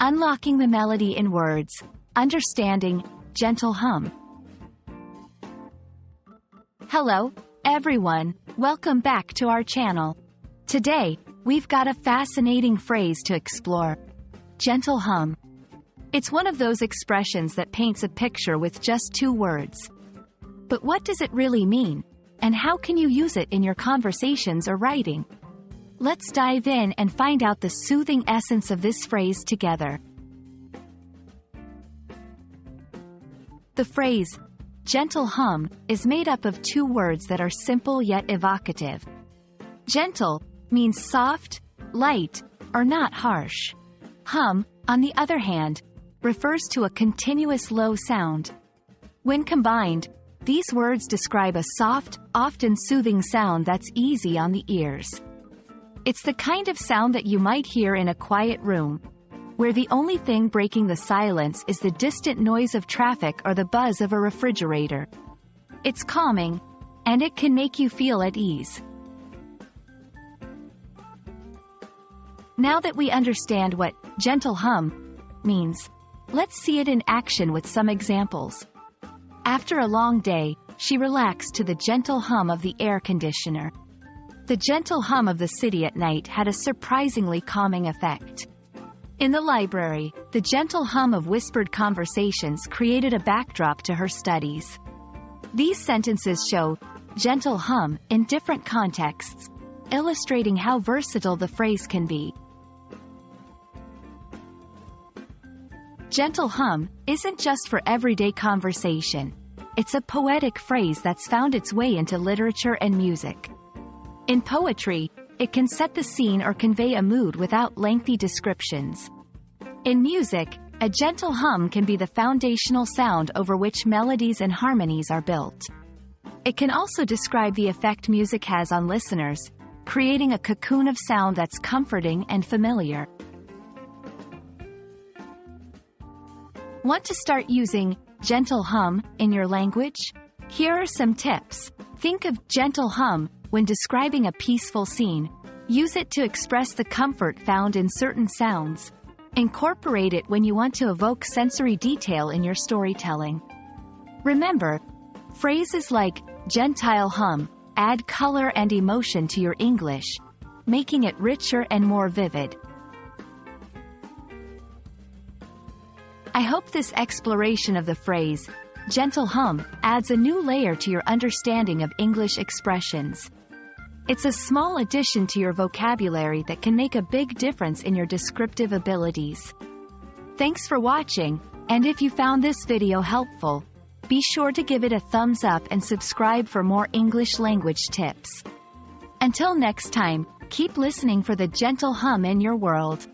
Unlocking the melody in words. Understanding gentle hum. Hello, everyone. Welcome back to our channel. Today, we've got a fascinating phrase to explore. Gentle hum. It's one of those expressions that paints a picture with just 2 words. But what does it really mean? And how can you use it in your conversations or writing? Let's dive in and find out the soothing essence of this phrase together. The phrase, gentle hum, is made up of 2 words that are simple yet evocative. Gentle means soft, light, or not harsh. Hum, on the other hand, refers to a continuous low sound. When combined, these words describe a soft, often soothing sound that's easy on the ears. It's the kind of sound that you might hear in a quiet room, where the only thing breaking the silence is the distant noise of traffic or the buzz of a refrigerator. It's calming, and it can make you feel at ease. Now that we understand what gentle hum means, let's see it in action with some examples. After a long day, she relaxed to the gentle hum of the air conditioner. The gentle hum of the city at night had a surprisingly calming effect. In the library, the gentle hum of whispered conversations created a backdrop to her studies. These sentences show gentle hum in different contexts, illustrating how versatile the phrase can be. Gentle hum isn't just for everyday conversation. It's a poetic phrase that's found its way into literature and music. In poetry, it can set the scene or convey a mood without lengthy descriptions. In music, a gentle hum can be the foundational sound over which melodies and harmonies are built. It can also describe the effect music has on listeners, creating a cocoon of sound that's comforting and familiar. Want to start using gentle hum in your language? Here are some tips. Think of gentle hum when describing a peaceful scene. Use it to express the comfort found in certain sounds. Incorporate it when you want to evoke sensory detail in your storytelling. Remember, phrases like gentile hum add color and emotion to your English, making it richer and more vivid. I hope this exploration of the phrase, gentle hum, adds a new layer to your understanding of English expressions. It's a small addition to your vocabulary that can make a big difference in your descriptive abilities. Thanks for watching, and if you found this video helpful, be sure to give it a thumbs up and subscribe for more English language tips. Until next time, keep listening for the gentle hum in your world.